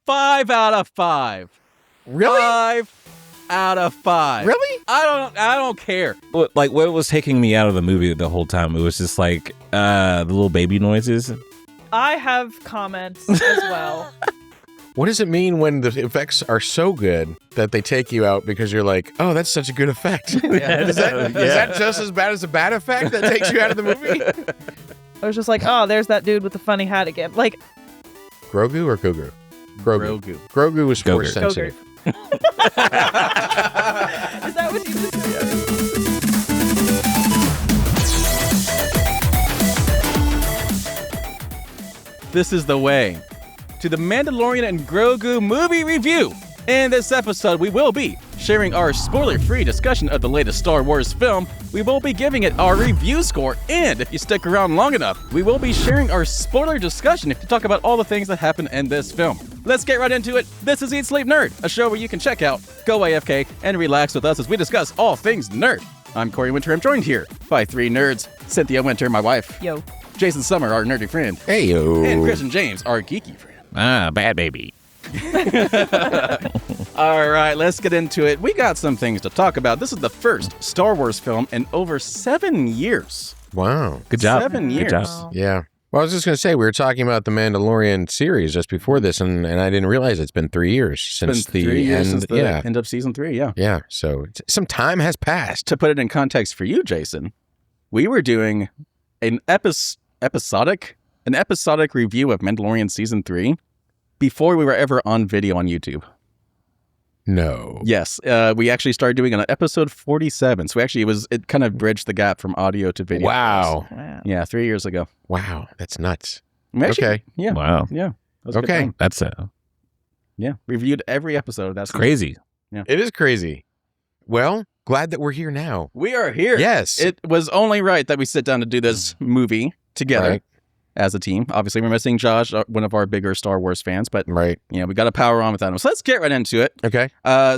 5 out of 5. Really? 5 out of 5. Really? I don't care. Like, what was taking me out of the movie the whole time? It was just like the little baby noises. I have comments as well. What does it mean when the effects are so good that they take you out because you're like, oh, that's such a good effect? Is that just as bad as a bad effect that takes you out of the movie? I was just like, oh, there's that dude with the funny hat again. Like, Grogu or Gugu? Grogu. Grogu was force sensitive. Is that what you just said? This is the way to the Mandalorian and Grogu movie review. In this episode, we will be sharing our spoiler-free discussion of the latest Star Wars film. We will be giving it our review score, and if you stick around long enough, we will be sharing our spoiler discussion to talk about all the things that happen in this film. Let's get right into it. This is Eat Sleep Nerd, a show where you can check out, go AFK, and relax with us as we discuss all things nerd. I'm Corey Winter. I'm joined here by 3 nerds: Cynthia Winter, my wife; Yo. Jason Summer, our nerdy friend; Hey, yo. and Christian James, our geeky friend. Bad baby. All right, let's get into it. We got some things to talk about. This is the first Star Wars film in over 7 years. Wow. Good job. 7 years. Good job. Yeah. Well, I was just going to say, we were talking about the Mandalorian series just before this, and I didn't realize it's been 3 years since It's been 3 years end. since the end of season 3, yeah. Yeah, so some time has passed. To put it in context for you, Jason, we were doing an episodic review of Mandalorian season 3 before we were ever on video on YouTube. No. Yes, we actually started doing it on episode 47. So actually, it kind of bridged the gap from audio to video. Wow. Yeah, 3 years ago. Wow, that's nuts. We actually- Okay. Yeah. Wow. Yeah. That was a good Okay. time. That's Yeah. Reviewed every episode. That's crazy. It is crazy. Well, glad that we're here now. We are here. Yes. It was only right that we sit down to do this movie together Right. as a team. Obviously, we're missing Josh, one of our bigger Star Wars fans, but Right. we got to power on without him. So let's get right into it. Okay.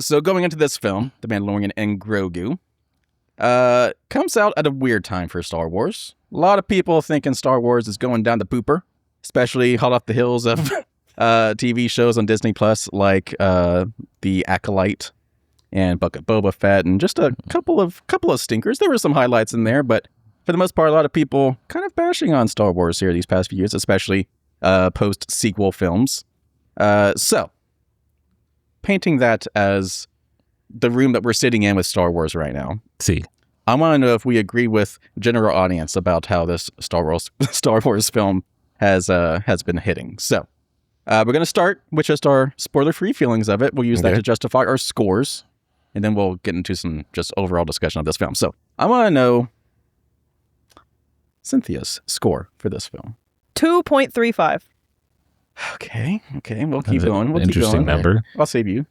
So going into this film, The Mandalorian and Grogu, comes out at a weird time for Star Wars. A lot of people thinking Star Wars is going down the pooper, especially hot off the heels of TV shows on Disney Plus like The Acolyte and Book of Boba Fett, and just a couple of stinkers. There were some highlights in there, but for the most part, a lot of people kind of bashing on Star Wars here these past few years, especially post-sequel films. So, painting that as the room that we're sitting in with Star Wars right now, See. I want to know if we agree with general audience about how this Star Wars film has been hitting. So, we're going to start with just our spoiler-free feelings of it. We'll use that Okay. to justify our scores, and then we'll get into some just overall discussion of this film. So, I want to know Cynthia's score for this film. 2.35. Okay, we'll keep That's an going. We'll keep interesting going. number. I'll save you.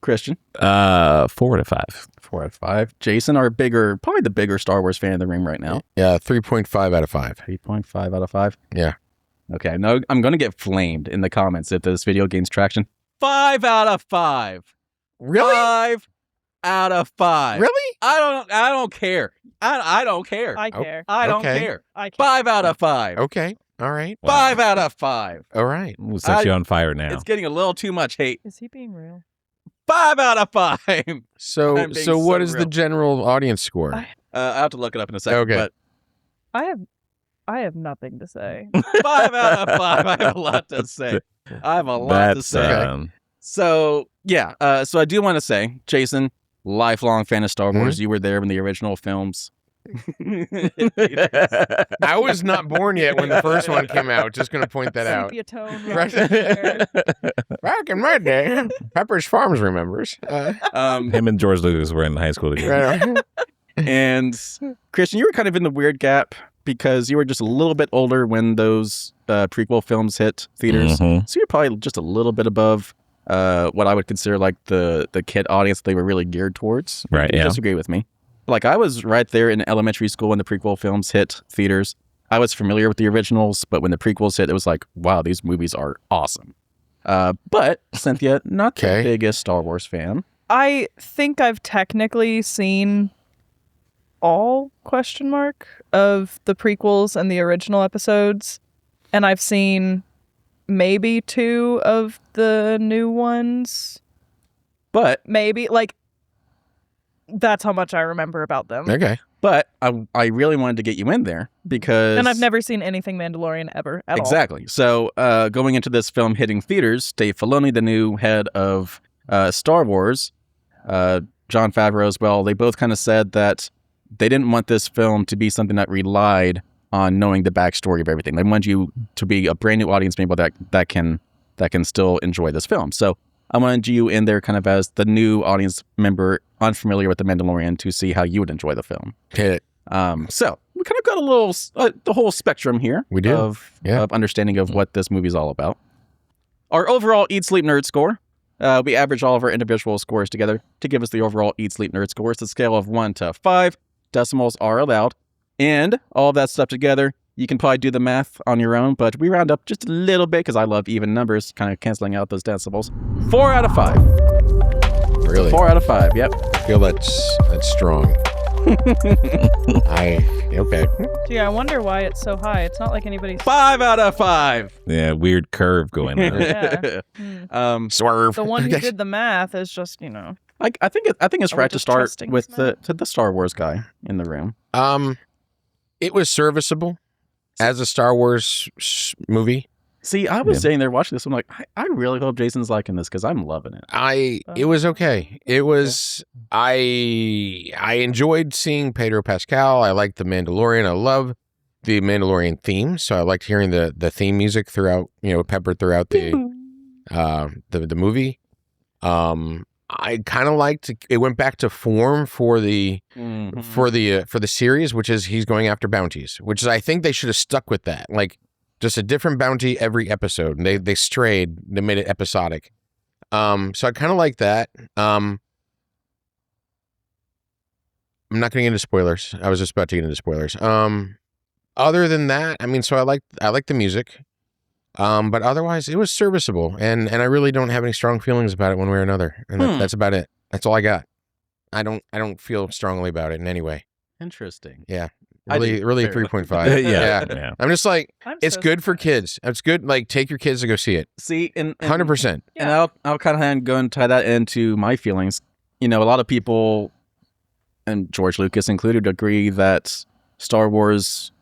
Christian, 4 out of 5. 4 out of 5. Jason, probably the bigger Star Wars fan in the room right now. Yeah, 3.5 out of 5. 3.5 out of 5. Yeah. Okay, no, I'm going to get flamed in the comments if this video gains traction. 5 out of 5. Really? 5 out of 5. Really? I don't care. I don't care. I care. I don't Okay. care. I care. 5 out of 5. Okay. All right. 5 out of 5. All right. We'll set you on fire now. It's getting a little too much hate. Is he being real? 5 out of 5. So I'm being so what so is real. the general audience score? I'll have to look it up in a second. Okay. But I have nothing to say. 5 out of 5. I have a lot to say. I have a lot to say. So, yeah. So I do want to say, Jason, lifelong fan of Star Wars. You were there when the original films. I was not born yet when the first one came out. Just going to point that out. Sepia tone. Right. right there. Back in my day, Pepper's Farms remembers. Him and George Lucas were in high school together. Right. And Christian, you were kind of in the weird gap because you were just a little bit older when those prequel films hit theaters. Mhm. So you're probably just a little bit above what I would consider like the kid audience they were really geared towards. Right, You yeah. disagree with me. Like I was right there in elementary school when the prequel films hit theaters. I was familiar with the originals, but when the prequels hit, it was like, wow, these movies are awesome. But Cynthia, not the Okay. biggest Star Wars fan. I think I've technically seen all of the prequels and the original episodes, and I've seen maybe 2 of the new ones. But Maybe, like, that's how much I remember about them. Okay. But I really wanted to get you in there because... And I've never seen anything Mandalorian ever at all. Exactly. So going into this film hitting theaters, Dave Filoni, the new head of Star Wars, Jon Favreau as well, they both kind of said that they didn't want this film to be something that relied on knowing the backstory of everything. They wanted you to be a brand new audience member that can still enjoy this film. So I wanted you in there kind of as the new audience member, unfamiliar with The Mandalorian, to see how you would enjoy the film. Hit it. So we kind of got a little, the whole spectrum here. We do. Of understanding of what this movie's all about. Our overall Eat, Sleep, Nerd score. We average all of our individual scores together to give us the overall Eat, Sleep, Nerd score. It's a scale of 1 to 5. Decimals are allowed. And all of that stuff together, you can probably do the math on your own, but we round up just a little bit because I love even numbers, kind of canceling out those decimals. 4 out of 5. Really? 4 out of 5, yep. I feel that's strong. Okay. Gee, I wonder why it's so high. It's not like anybody's... 5 out of 5. Yeah, weird curve going on. Yeah. Swerve. The one who did the math is just, you know... I think it's Are we right to just start trusting with this the Star Wars guy in the room. It was serviceable as a Star Wars movie. See, I was sitting there watching this. I'm like, I really hope Jason's liking this because I'm loving it. It was okay. It was I enjoyed seeing Pedro Pascal. I liked The Mandalorian. I love the Mandalorian theme, so I liked hearing the theme music throughout, peppered throughout the movie. I kind of liked it. Went back to form for the for the series, which is he's going after bounties, which is I think they should have stuck with that, like just a different bounty every episode. And they strayed. They made it episodic. So I kind of like that. I'm not going to get into spoilers. I was just about to get into spoilers. Other than that, I mean, so I like the music. But otherwise, it was serviceable, and I really don't have any strong feelings about it one way or another, and that's about it. That's all I got. I don't feel strongly about it in any way. Interesting. Yeah, really 3.5. Yeah. I'm just like, it's so good for kids. It's good. Like, take your kids to go see it. See, and 100%. And I'll kind of go and tie that into my feelings. A lot of people, and George Lucas included, agree that Star Wars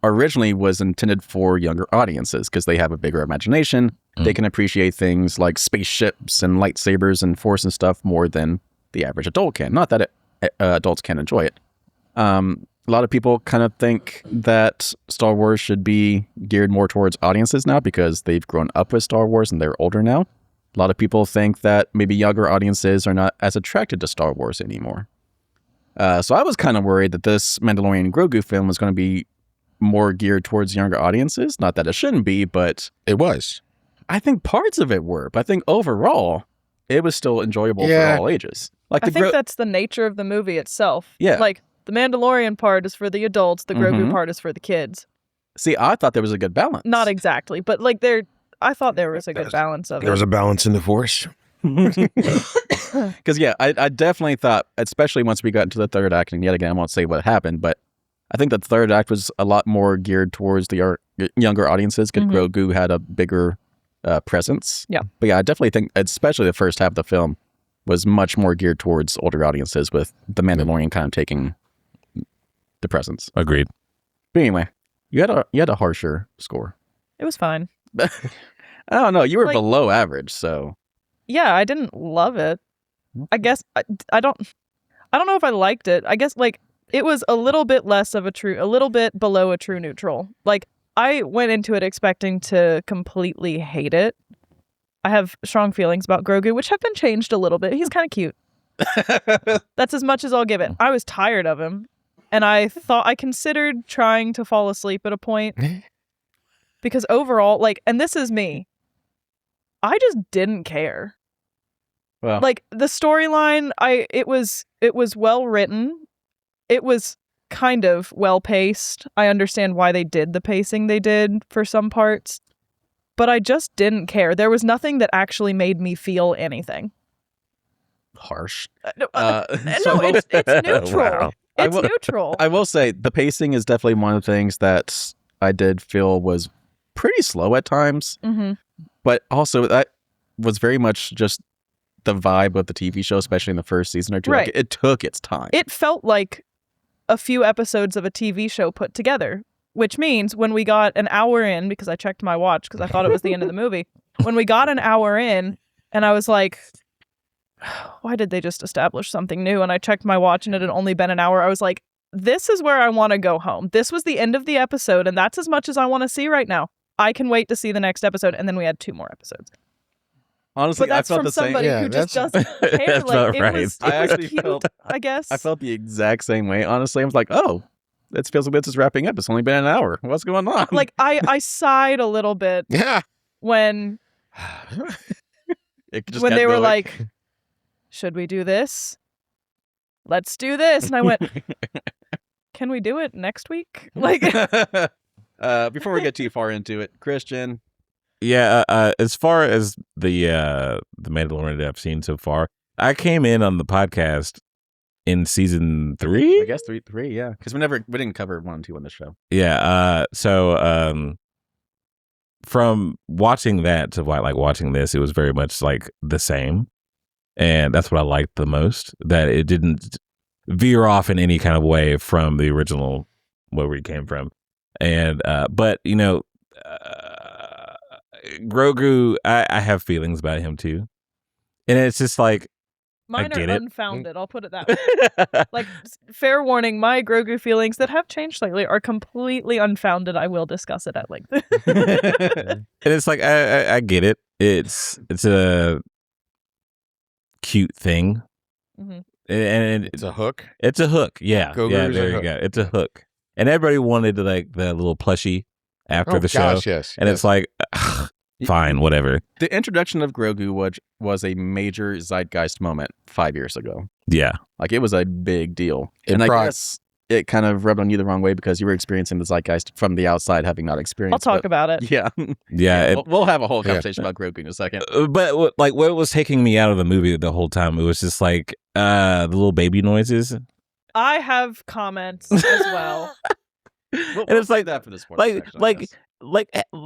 originally was intended for younger audiences because they have a bigger imagination. They can appreciate things like spaceships and lightsabers and force and stuff more than the average adult can. Not that adults can enjoy it. A lot of people kind of think that Star Wars should be geared more towards audiences now because they've grown up with Star Wars and they're older now. A lot of people think that maybe younger audiences are not as attracted to Star Wars anymore. So I was kind of worried that this Mandalorian Grogu film was going to be more geared towards younger audiences. Not that it shouldn't be, but It was. I think parts of it were. But I think overall, it was still enjoyable for all ages. Like I think that's the nature of the movie itself. Yeah. Like, the Mandalorian part is for the adults, the Grogu part is for the kids. See, I thought there was a good balance. Not exactly, but like I thought there was a good balance of There was it. a balance in the Force. Because, I definitely thought, especially once we got into the third act, and yet again, I won't say what happened, but I think the third act was a lot more geared towards the younger audiences because Grogu had a bigger presence. Yeah. But I definitely think, especially the first half of the film, was much more geared towards older audiences with the Mandalorian kind of taking the presence. Agreed. But anyway, you had a harsher score. It was fine. I don't know. You were Like- below average, so... Yeah, I didn't love it. I guess I don't know if I liked it. I guess like it was a little bit a little bit below a true neutral. Like I went into it expecting to completely hate it. I have strong feelings about Grogu, which have been changed a little bit. He's kind of cute. That's as much as I'll give it. I was tired of him, and I considered trying to fall asleep at a point because overall, like, and this is me, I just didn't care. Well, Like the storyline, it was well written. It was kind of well paced. I understand why they did the pacing they did for some parts, but I just didn't care. There was nothing that actually made me feel anything. harsh. No, So- it's neutral. Wow. It's I will- neutral. I will say the pacing is definitely one of the things that I did feel was pretty slow at times, Mm-hmm. but also that was very much just the vibe of the TV show, especially in the first season or two. Right. Like, it took its time. It felt like a few episodes of a TV show put together, which means when we got an hour in, because I checked my watch because I thought it was the end of the movie, when we got an hour in and I was like, why did they just establish something new? And I checked my watch and it had only been an hour. I was like, this is where I want to go home. This was the end of the episode, and that's as much as I want to see right now. I can wait to see the next episode, and then we had 2 more episodes. Honestly, But that's I felt from the same. somebody who just doesn't care. That's Like, not it right. was, I actually cute, felt- I guess. I felt the exact same way. Honestly, I was like, oh, it feels like this is wrapping up. It's only been an hour. What's going on? Like, I sighed a little bit Yeah. when It just when kept they were going. like, should we do this? Let's do this. And I went, can we do it next week? Like, Before we get too far into it, Christian, Yeah, as far as the Mandalorian that I've seen so far, I came in on the podcast in season 3. I guess three, yeah, because we didn't cover 1 and 2 on the show. Yeah, so from watching that to like watching this, it was very much like the same, and that's what I liked the most. That it didn't veer off in any kind of way from the original where we came from, and but you know. Grogu, I have feelings about him too, and it's just like mine get are it. unfounded. I'll put it that way. Like, fair warning, my Grogu feelings that have changed slightly are completely unfounded. I will discuss it at length. and it's like I get it. It's a cute thing, Mhm. and It's a hook. it's a hook. Yeah, Grogu's yeah. a There you hook. go. It's a hook, and everybody wanted like the little plushie after the show, Gosh, yes. and it's like, fine, whatever. The introduction of Grogu was a major zeitgeist moment 5 years ago. Yeah, Like, it was a big deal. It And I brought- guess it kind of rubbed on you the wrong way because you were experiencing the zeitgeist from the outside, having not experienced I'll talk it. about it. Yeah. yeah. We'll have a whole Yeah. conversation about Grogu in a second. But like what was taking me out of the movie the whole time, it was just like the little baby noises, and I have comments as well. We'll it's like save that for the spoiler section, I guess.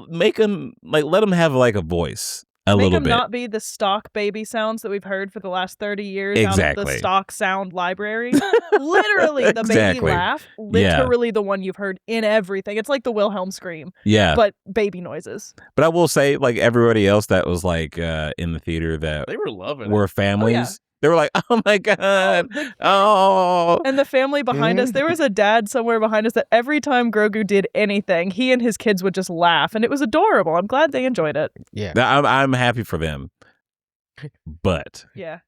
make them like let them have like a voice a Make little them bit. not be the stock baby sounds that we've heard for the last 30 years out of Exactly. the stock sound library. Literally, the baby Exactly. laugh. Yeah. Literally the one you've heard in everything. It's like the Wilhelm scream, Yeah, but baby noises. but I will say, like everybody else that was like in the theater that They were loving were families, they were like, "Oh my god, The- oh!" And the family behind us, there was a dad somewhere behind us that every time Grogu did anything, he and his kids would just laugh. And it was adorable. I'm glad they enjoyed it. Yeah. Now, I'm happy for them, but Yeah.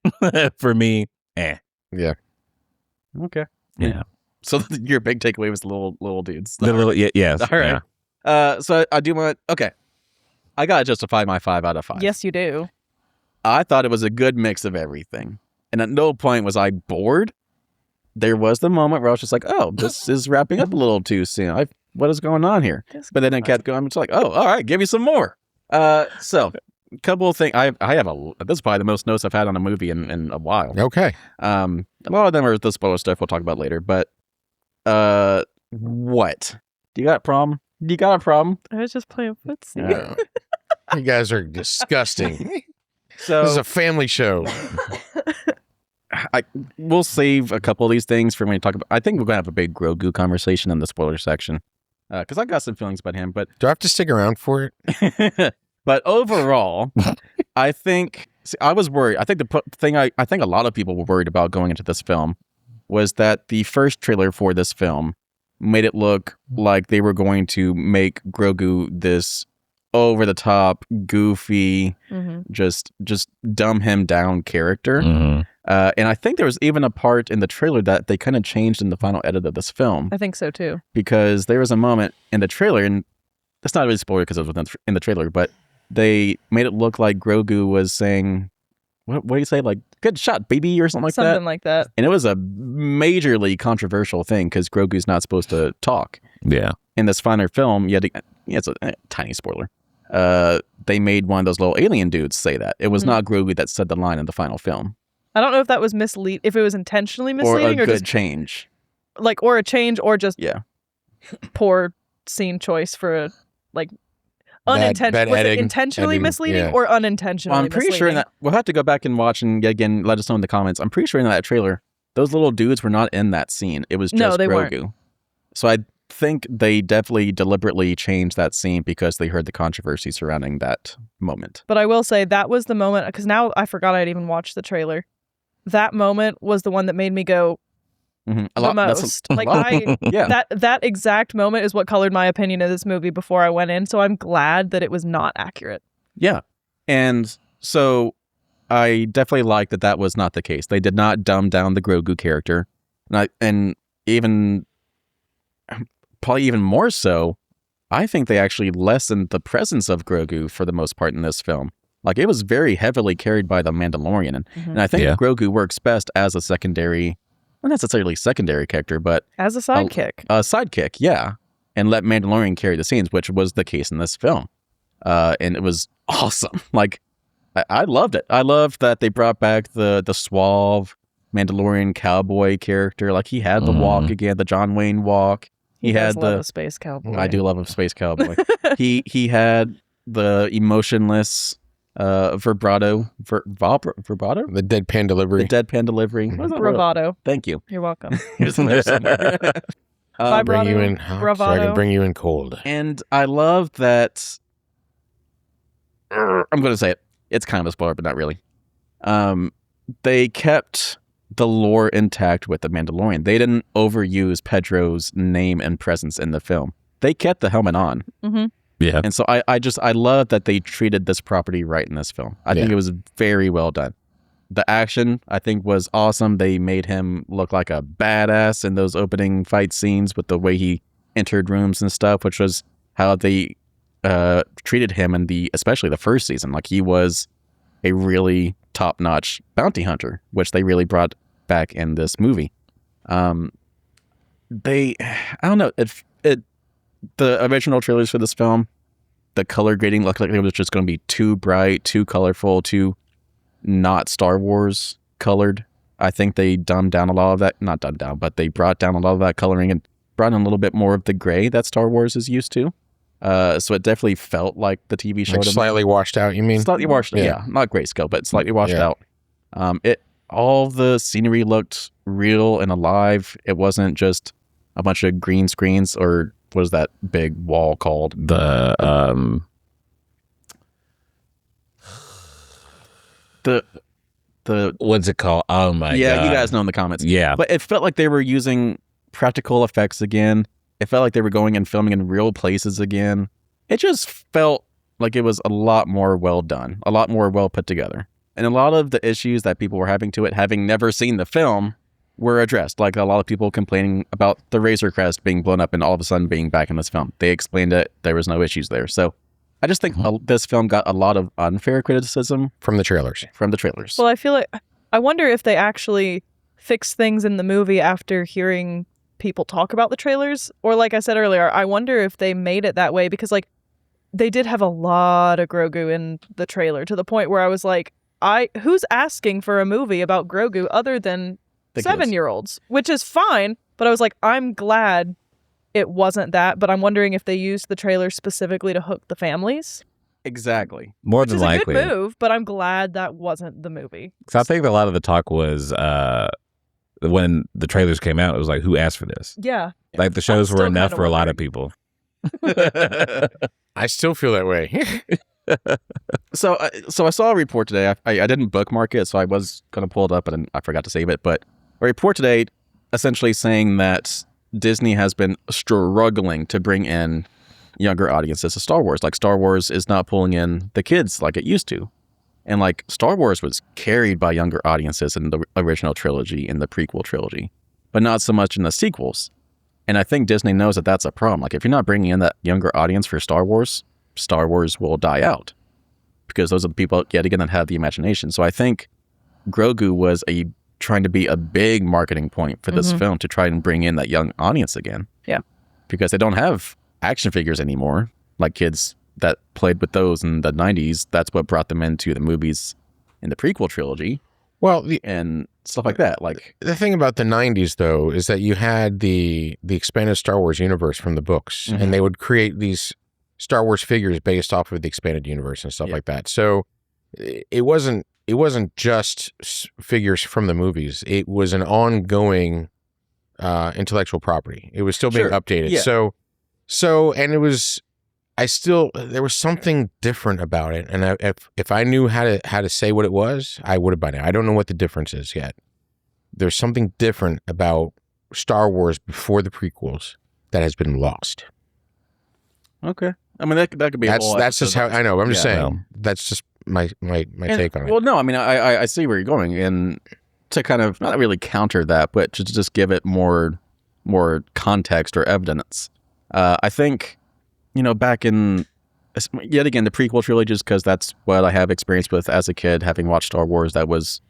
for me, it. Okay. yeah, So your big takeaway was the little dudes. the little yes, All right. So I do want. Okay. I gotta justify my 5 out of 5. Yes, you do. I thought it was a good mix of everything. And at no point was I bored. There was the moment where I was just like, oh, this is wrapping up a little too soon. What is going on here? But then it kept going. I'm just like, oh, all right, give me some more. So a couple of things. I have this is probably the most notes I've had on a movie in a while. Okay. A lot of them are the spoiler stuff we'll talk about later. But what? Do you got a problem? You got a problem? I was just playing footsie. Yeah. You guys are disgusting. So This is a family show. we'll save a couple of these things for when we talk about. I think we're gonna have a big Grogu conversation in the spoiler section because I got some feelings about him. But Do I have to stick around for it? but overall, I think I was worried. I think the thing I think a lot of people were worried about going into this film was that the first trailer for this film made it look like they were going to make Grogu this over the top, goofy, Mm-hmm. just dumb him down character. Mhm. And I think there was even a part in the trailer that they kind of changed in the final edit of this film I think so too. because there was a moment in the trailer, and that's not really a spoiler because it was in the trailer, but they made it look like Grogu was saying, what do you say? Like, good shot, baby, or something like that. Something like that. And it was a majorly controversial thing because Grogu's not supposed to talk. Yeah, In this final film, it's a tiny spoiler. They made one of those little alien dudes say that. It was Mhm. not Grogu that said the line in the final film. I don't know if that was if it was intentionally Or a misleading or, good just change. or a change or just Yeah. poor scene choice for unintentional. Was it editing, intentionally editing, misleading yeah. or unintentionally Well, I'm pretty sure in misleading? that we'll have to go back and watch and again let us know in the comments. I'm pretty sure in that trailer, those little dudes were not in that scene. It was just No, they Grogu. weren't. So I think they definitely deliberately changed that scene because they heard the controversy surrounding that moment. But I will say that was the moment, because now I forgot I'd even watched the trailer. That moment was the one that made me go Mhm. the most. Like yeah. that exact moment is what colored my opinion of this movie before I went in. So I'm glad that it was not accurate. Yeah. And so I definitely like that that was not the case. They did not dumb down the Grogu character. And even probably even more so, I think they actually lessened the presence of Grogu for the most part in this film. Like, it was very heavily carried by the Mandalorian. And I think Grogu works best as a secondary, not necessarily secondary character, but As a sidekick. a sidekick, yeah. And let Mandalorian carry the scenes, which was the case in this film. And it was awesome. Like, I loved it. I loved that they brought back the suave Mandalorian cowboy character. Like, he had the walk again, the John Wayne walk. He had does love a space cowboy. I do love a space cowboy. he had the emotionless vibrato. Vibrato? The deadpan delivery. The deadpan delivery. What is that word? Bravado. Thank you. You're welcome. It was in there somewhere. Bring you in hot so I bravado. can bring you in cold. And I love that. I'm going to say it. It's kind of a spoiler, but not really. They kept the lore intact with the Mandalorian. They didn't overuse Pedro's name and presence in the film. They kept the helmet on. Mm-hmm. Yeah. And so I love that they treated this property right in this film. I think it was very well done. The action, I think, was awesome. They made him look like a badass in those opening fight scenes with the way he entered rooms and stuff, which was how they treated him in especially the first season. Like, he was a really top-notch bounty hunter, which they really brought back in this movie. I don't know, the original trailers for this film, the color grading looked like it was just going to be too bright, too colorful, too not Star Wars colored. I think they dumbed down a lot of that, not dumbed down, but they brought down a lot of that coloring and brought in a little bit more of the gray that Star Wars is used to. So it definitely felt like the TV show. Like slightly washed out, you mean? Slightly washed out, yeah. Not grayscale, but slightly washed out. All the scenery looked real and alive. It wasn't just a bunch of green screens, or what is that big wall called? The what's it called? Oh my god. Yeah, you guys know in the comments. Yeah. But it felt like they were using practical effects again. It felt like they were going and filming in real places again. It just felt like it was a lot more well done, a lot more well put together. And a lot of the issues that people were having to it, having never seen the film, were addressed. Like, a lot of people complaining about the Razor Crest being blown up and all of a sudden being back in this film. They explained it. There was no issues there. So I just think this film got a lot of unfair criticism From the trailers. Well, I feel like, I wonder if they actually fixed things in the movie after hearing people talk about the trailers. Or, like I said earlier, I wonder if they made it that way because, like, they did have a lot of Grogu in the trailer to the point where I was like, who's asking for a movie about Grogu other than 7-year-olds? Which is fine, but I was like, I'm glad it wasn't that, but I'm wondering if they used the trailer specifically to hook the families. Exactly. More than likely. Which is a good move, but I'm glad that wasn't the movie. So I think a lot of the talk was when the trailers came out, it was like, who asked for this? Yeah. Like, the shows I'm were still enough kinda for a lot wondering. of people. I still feel that way. So I saw a report today. I didn't bookmark it, so I was going to pull it up, and I forgot to save it. But a report today essentially saying that Disney has been struggling to bring in younger audiences to Star Wars. Like, Star Wars is not pulling in the kids like it used to. And, like, Star Wars was carried by younger audiences in the original trilogy, in the prequel trilogy, but not so much in the sequels. And I think Disney knows that that's a problem. Like, if you're not bringing in that younger audience for Star Wars will die out because those are the people, yet again, that have the imagination. So I think Grogu was trying to be a big marketing point for this film to try and bring in that young audience again. Yeah. Because they don't have action figures anymore, like kids that played with those in the 90s. That's what brought them into the movies in the prequel trilogy. Well, and stuff like that. Like, the thing about the 90s, though, is that you had the expanded Star Wars universe from the books, and they would create these Star Wars figures based off of the expanded universe and stuff like that. So it wasn't just figures from the movies. It was an ongoing intellectual property. It was still being updated. Yeah. So and it was there was something different about it. And if I knew how to say what it was, I would have by now. I don't know what the difference is yet. There's something different about Star Wars before the prequels that has been lost. Okay. I mean, that could be. That's just how I know. I'm just saying. Well, that's just my take on it. Well, no, I mean, I see where you're going, and to kind of not really counter that, but to just give it more context or evidence. I think, back in yet again the prequel trilogies, because that's what I have experience with as a kid, having watched Star Wars. That was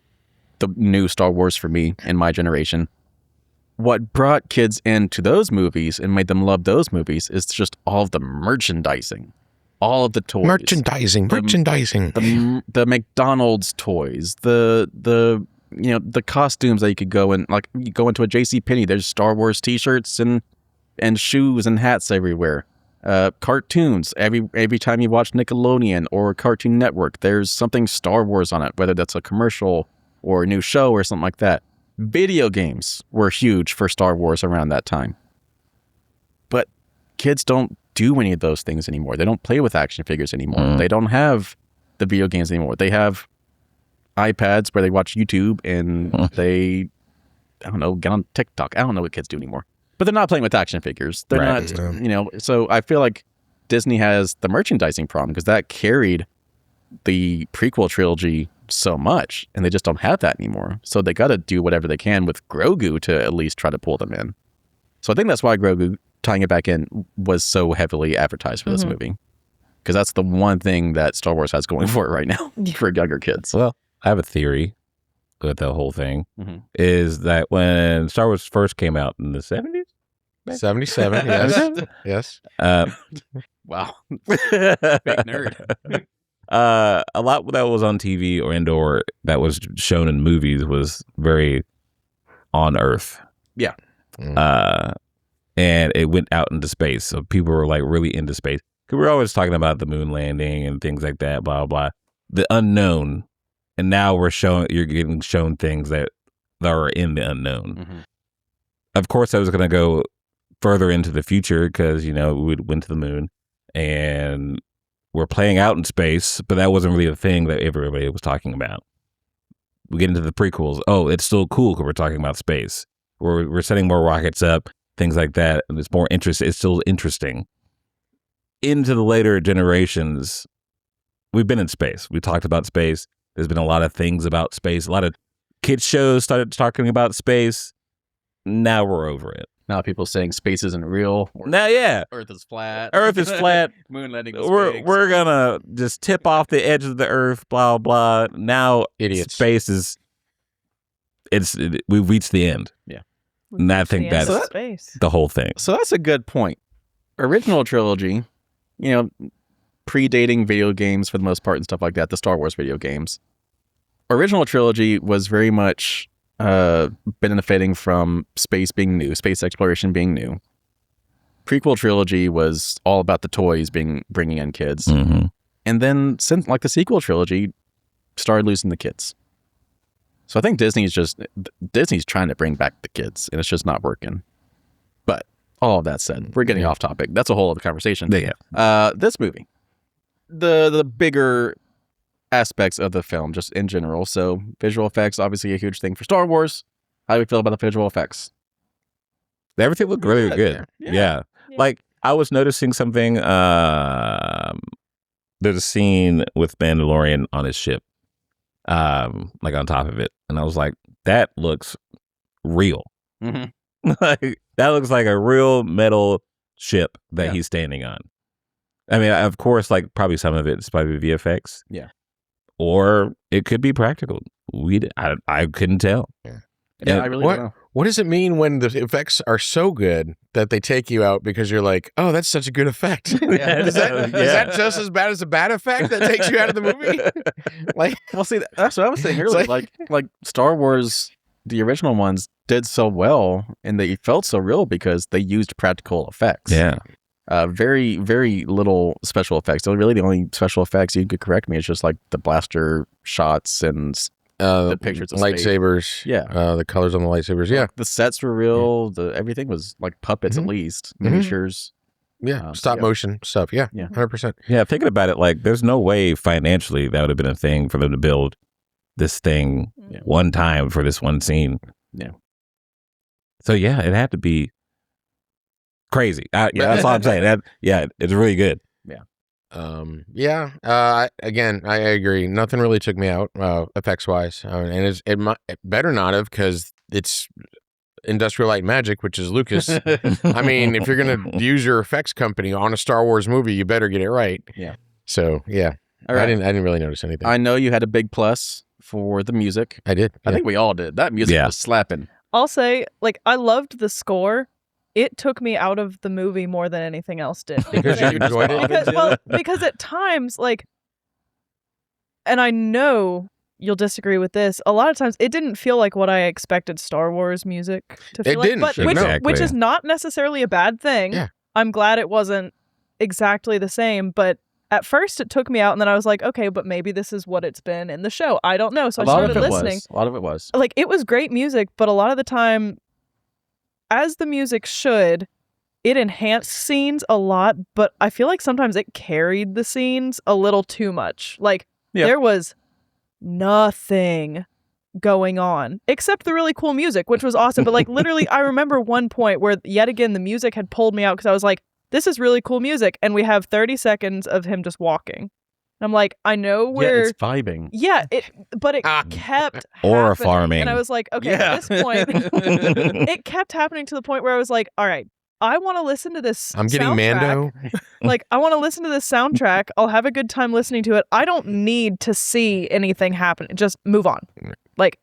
the new Star Wars for me in my generation. What brought kids into those movies and made them love those movies is just all of the merchandising, all of the toys, merchandising, the McDonald's toys, the costumes that you could go in, like you go into a JCPenney, there's Star Wars T-shirts and shoes and hats everywhere. Cartoons, every time you watch Nickelodeon or Cartoon Network, there's something Star Wars on it, whether that's a commercial or a new show or something like that. Video games were huge for Star Wars around that time. But kids don't do any of those things anymore. They don't play with action figures anymore. They don't have the video games anymore. They have iPads where they watch YouTube and they, I don't know, get on TikTok. I don't know what kids do anymore. But they're not playing with action figures. They're not, so I feel like Disney has the merchandising problem because that carried the prequel trilogy so much, and they just don't have that anymore. So they got to do whatever they can with Grogu to at least try to pull them in. So I think that's why Grogu, tying it back in, was so heavily advertised for this movie. Because that's the one thing that Star Wars has going for it right now for younger kids. Well, I have a theory with the whole thing, is that when Star Wars first came out in the 70s? 77, yes. Yes. Wow. Big nerd. A lot that was on TV or that was shown in movies was very on Earth. Yeah. And it went out into space. So people were like really into space. Because we're always talking about the moon landing and things like that, blah, blah, blah. The unknown. And now you're getting shown things that are in the unknown. Of course, I was going to go further into the future because, we went to the moon and we're playing out in space, but that wasn't really a thing that everybody was talking about. We get into the prequels. Oh, it's still cool because we're talking about space. We're setting more rockets up, things like that. And it's more interesting. It's still interesting. Into the later generations, we've been in space. We talked about space. There's been a lot of things about space. A lot of kids shows started talking about space. Now we're over it. Now people saying space isn't real. Now, yeah. Earth is flat. Earth is flat. Moon landing was fake. We're going to just tip off the edge of the Earth, blah, blah. Now, idiots. Space is, we've reached the end. Yeah. And I think that's the whole thing. So that's a good point. Original trilogy, predating video games for the most part and stuff like that, the Star Wars video games. Original trilogy was very much benefiting from space being new, space exploration being new. Prequel trilogy was all about the toys bringing in kids. And then since the sequel trilogy started losing the kids. So I think Disney's trying to bring back the kids and it's just not working. But all of that said, we're getting off topic. That's a whole other conversation. Yeah. This movie, the bigger aspects of the film just in general. So visual effects, obviously a huge thing for Star Wars. How do we feel about the visual effects? Everything looked really good. Yeah. Like I was noticing something. There's a scene with Mandalorian on his ship, like on top of it. And I was like, that looks real. Like, that looks like a real metal ship that he's standing on. I mean, of course, like probably some of it is probably VFX. Yeah. Or it could be practical. I couldn't tell. Yeah, I really don't know. What does it mean when the effects are so good that they take you out because you're like, oh, that's such a good effect? Is that just as bad as a bad effect that takes you out of the movie? Well, see, that's what I was saying earlier. Like Star Wars, the original ones did so well and they felt so real because they used practical effects. Yeah. Very, very little special effects. Really, the only special effects, you could correct me, is just like the blaster shots and the pictures of space. lightsabers. Yeah. The colors on the lightsabers. Yeah. The sets were real. Everything was like puppets at least, miniatures. Yeah. Stop motion stuff. Yeah. Yeah. 100%. Yeah, thinking about it, like there's no way financially that would have been a thing for them to build this thing one time for this one scene. Yeah. So yeah, it had to be crazy. That's all I'm saying. It's really good. Again, I agree. Nothing really took me out effects wise, and it better not have, because it's Industrial Light and Magic, which is Lucas. I mean, if you're gonna use your effects company on a Star Wars movie, you better get it right. Yeah. So yeah, all right. I didn't really notice anything. I know you had a big plus for the music. I did. I think we all did. That music was slapping. I'll say, like, I loved the score. It took me out of the movie more than anything else did. Because you enjoyed it? Because at times, like, and I know you'll disagree with this, a lot of times it didn't feel like what I expected Star Wars music to feel like. Which is not necessarily a bad thing. Yeah. I'm glad it wasn't exactly the same, but at first it took me out, and then I was like, okay, but maybe this is what it's been in the show. I don't know. So I started listening. A lot of it was. Like, it was great music, but a lot of the time, as the music should, it enhanced scenes a lot, but I feel like sometimes it carried the scenes a little too much. Like, there was nothing going on except the really cool music, which was awesome. But like, literally, I remember one point where yet again the music had pulled me out, because I was like, this is really cool music, and we have 30 seconds of him just walking. And I'm like, I know we're it's vibing. Yeah, but it kept or happening. farming. And I was like, okay, at this point it kept happening to the point where I was like, all right, I want to listen to this. I'm getting soundtrack. Mando. Like, I want to listen to this soundtrack. I'll have a good time listening to it. I don't need to see anything happen. Just move on. Like,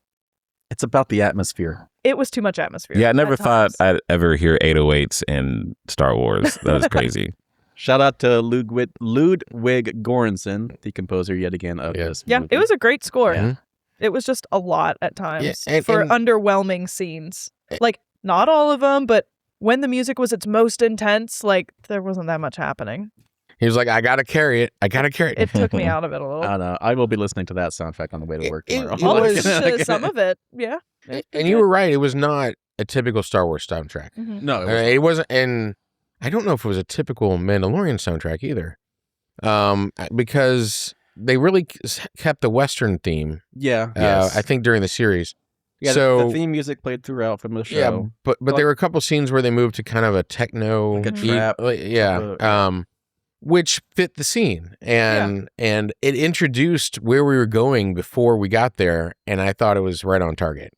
it's about the atmosphere. It was too much atmosphere. Yeah, I never thought I'd ever hear 808s in Star Wars. That was crazy. Shout out to Ludwig Göransson, the composer yet again of this movie. It was a great score. Yeah. It was just a lot at times for underwhelming scenes. Like, not all of them, but when the music was its most intense, like, there wasn't that much happening. He was like, I gotta carry it. It took me out of it a little. I don't know. I will be listening to that soundtrack on the way to work tomorrow. I'll listen to some of it. Yeah. And you were right. It was not a typical Star Wars soundtrack. Mm-hmm. No, it wasn't. And I don't know if it was a typical Mandalorian soundtrack either, because they really kept the Western theme. Yeah. I think during the series. Yeah, so the theme music played throughout from the show. Yeah, but there were a couple scenes where they moved to kind of a techno, like a trap. Which fit the scene, and it introduced where we were going before we got there, and I thought it was right on target.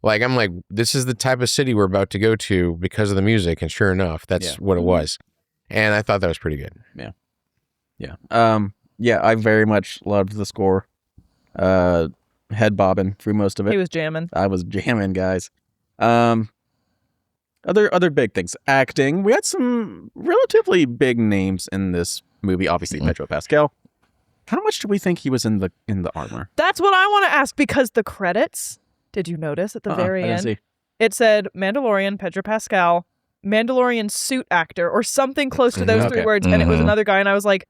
Like, I'm like, this is the type of city we're about to go to because of the music, and sure enough, that's what it was. And I thought that was pretty good. Yeah. I very much loved the score. Head bobbing through most of it. He was jamming. I was jamming, guys. Other big things. Acting. We had some relatively big names in this movie. Obviously, Pedro Pascal. How much do we think he was in the armor? That's what I want to ask, because the credits, did you notice at the very end? It said Mandalorian, Pedro Pascal, Mandalorian suit actor, or something close to those three words, and it was another guy, and I was like,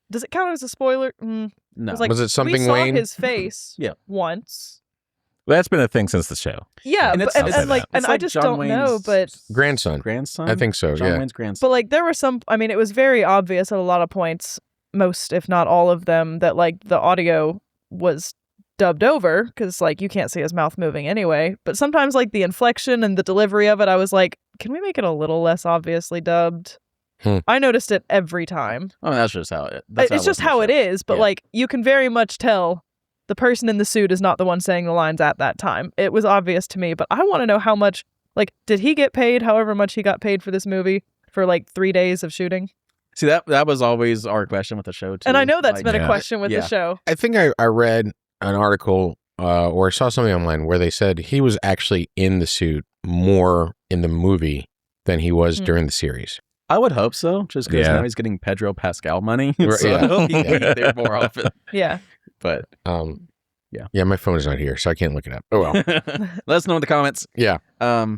does it count as a spoiler? No. Was it something we saw Wayne? His face once. Well, that's been a thing since the show. Yeah, and I just John don't know, but grandson. I think so. John Wayne's grandson. But like, there were some. I mean, it was very obvious at a lot of points, most if not all of them, that like the audio was dubbed over, because like you can't see his mouth moving anyway. But sometimes like the inflection and the delivery of it, I was like, can we make it a little less obviously dubbed? I noticed it every time. Oh, that's just how it. It's just how it is. But like, you can very much tell the person in the suit is not the one saying the lines at that time. It was obvious to me, but I want to know how much, like, did he get paid however much he got paid for this movie for like 3 days of shooting? See, that was always our question with the show, too. And I know that's been a question with the show. I think I read an article or I saw something online where they said he was actually in the suit more in the movie than he was during the series. I would hope so, just because now he's getting Pedro Pascal money. So I hope he can be there more often. Yeah. But, yeah, my phone is not here, so I can't look it up. Oh, well. Let us know in the comments. Yeah. But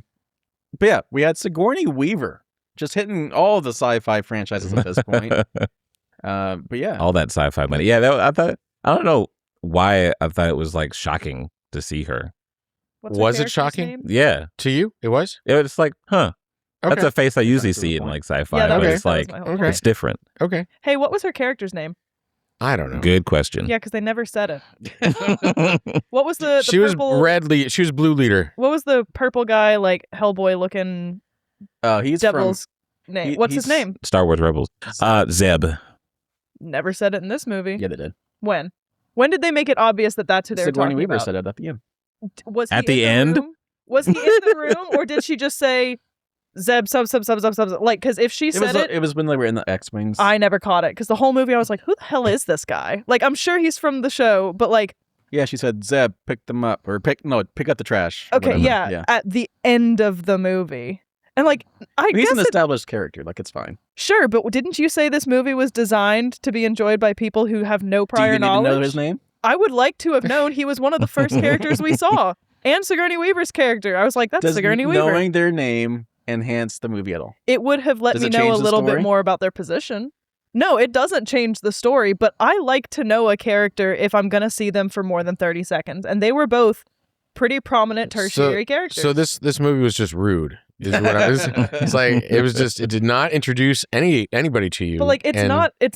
yeah, we had Sigourney Weaver just hitting all the sci-fi franchises at this point. But yeah, all that sci-fi money. Yeah, I don't know why I thought it was like shocking to see her. What's her Was it character's shocking? name? Yeah, To you, it was? it was like, huh. Okay. That's a face I usually That's a good see in point. like sci-fi, Yeah, that but was- it's that was like my whole okay. point. it's different. Okay. Hey, what was her character's name? I don't know. Good question. Yeah, because they never said it. What was the She was purple, she was blue leader. What was the purple guy, like Hellboy looking he's devil's name? he- What's his he's- name? Star Wars Rebels. Zeb. Never said it in this movie. Yeah, they did. When? When did they make it obvious that that's who they were Sigourney talking Weaver about? said it at the end. Was he At the in end? room? Was he in the room, or did she just say Zeb sub? Like, because if she said it, It was when they were in the X-wings. I never caught it. Because the whole movie, I was like, who the hell is this guy? Like, I'm sure he's from the show, but like, Yeah, she said, Zeb, pick them up. Or pick up the trash. or okay, whatever. yeah, at the end of the movie. And like, I He's guess an established character. Like, it's fine. sure, but didn't you say this movie was designed to be enjoyed by people who have no Do prior you need knowledge? to know his name? I would like to have known he was one of the first characters we saw. And Sigourney Weaver's character. I was like, that's Does Sigourney Weaver. knowing their name enhance the movie at all? It would have let Does me it know change a the little bit story? more about their position. No, it doesn't change the story, but I like to know a character if I'm going to see them for more than 30 seconds. And they were both pretty prominent tertiary characters. So this movie was just rude. Is what I was. It's like it did not introduce anybody to you. But like it's and-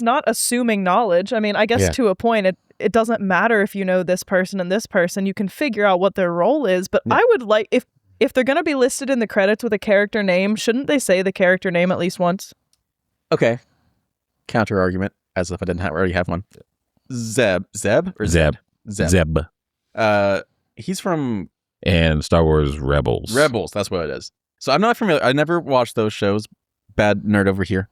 not assuming knowledge. I mean, I guess Yeah. to a point it doesn't matter if you know this person and this person. You can figure out what their role is, but Yeah. I would like if they're going to be listed in the credits with a character name, shouldn't they say the character name at least once? Okay. Counter argument, as if I didn't already have one. Zeb or Zeb. Zeb. Zeb. He's from And Star Wars Rebels. Rebels. That's what it is. So I'm not familiar. I never watched those shows. Bad nerd over here.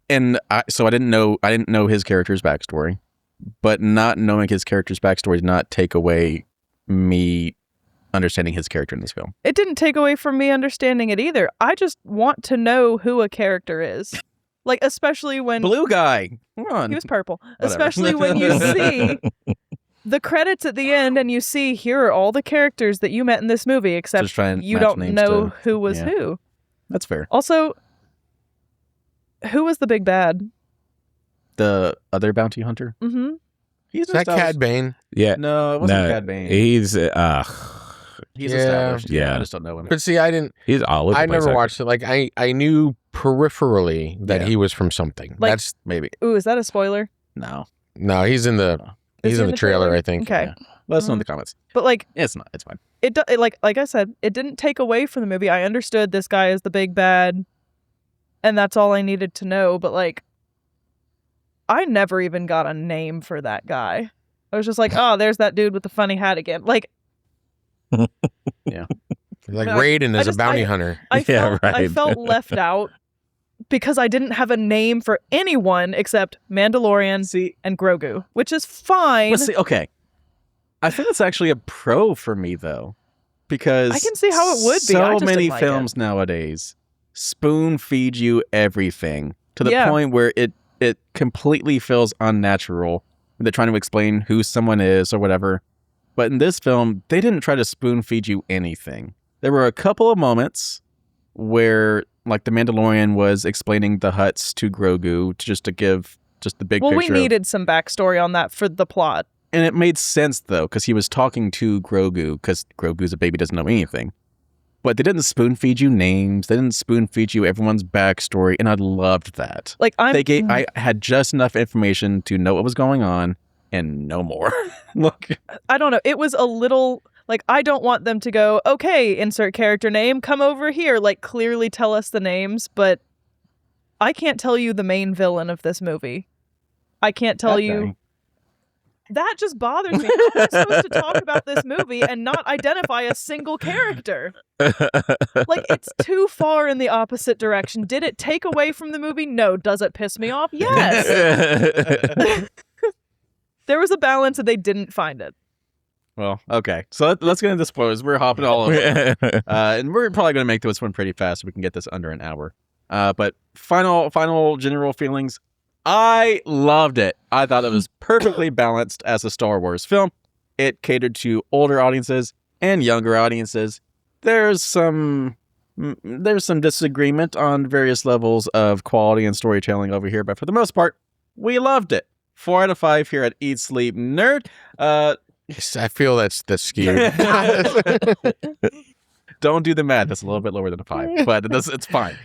And so I didn't know his character's backstory, but not knowing his character's backstory did not take away me understanding his character in this film. It didn't take away from me understanding it either. I just want to know who a character is. Like, especially when Blue guy. Come on. he was purple. Whatever. Especially when you see the credits at the end and you see here are all the characters that you met in this movie, except Just try and you match don't names know to- who was yeah. who. That's fair. Also, who was the big bad? The other bounty hunter. Mm-hmm. He's Is that established- Cad Bane? Yeah. No, it wasn't No, Cad Bane. He's He's Yeah. established. Yeah. I just don't know him. But see, I didn't. he's all over. I the place, never actually. watched it. Like I knew peripherally that Yeah. he was from something. Like- That's Maybe. Ooh, is that a spoiler? No. no. He's in the Is he the trailer. I think. Okay. Yeah. Let us know in the comments. But like It's not. It's fine. it like I said, it didn't take away from the movie. I understood this guy is the big bad, and that's all I needed to know. But like, I never even got a name for that guy. I was just like, oh, there's that dude with the funny hat again. Like, Like I- Raiden I is a just- bounty hunter. I Yeah, felt I right. felt left out because I didn't have a name for anyone except Mandalorian See, and Grogu, which is fine. well, see, okay. I think that's actually a pro for me though, because I can see how it would be. I So just many didn't like films nowadays spoon feed you everything to the Yeah. point where it completely feels unnatural when they're trying to explain who someone is or whatever. But in this film, they didn't try to spoon feed you anything. There were a couple of moments where, like, the Mandalorian was explaining the Hutts to Grogu to give just the big well, we picture. needed some backstory on that for the plot. And it made sense, though, because he was talking to Grogu, because Grogu's a baby, doesn't know anything. But they didn't spoon feed you names. They didn't spoon feed you everyone's backstory, and I loved that. Like I had just enough information to know what was going on, and no more. Look, I don't know. It was a little like I don't want them to go, okay, insert character name, come over here, like clearly tell us the names, but I can't tell you the main villain of this movie. I can't tell that you. guy. That just bothers me. How am I supposed to talk about this movie and not identify a single character? Like, it's too far in the opposite direction. Did it take away from the movie? No. Does it piss me off? Yes. There was a balance and they didn't find it. Well, okay. So let's get into spoilers. We're hopping all over. And we're probably going to make this one pretty fast so we can get this under an hour. But final general feelings. I loved it. I thought it was perfectly balanced as a Star Wars film. It catered to older audiences and younger audiences. There's some There's some disagreement on various levels of quality and storytelling over here, but for the most part, we loved it. 4 out of 5 here at Eat Sleep Nerd. Yes, I feel that's skewed. Don't do the math. That's a little bit lower than a 5, but it's fine.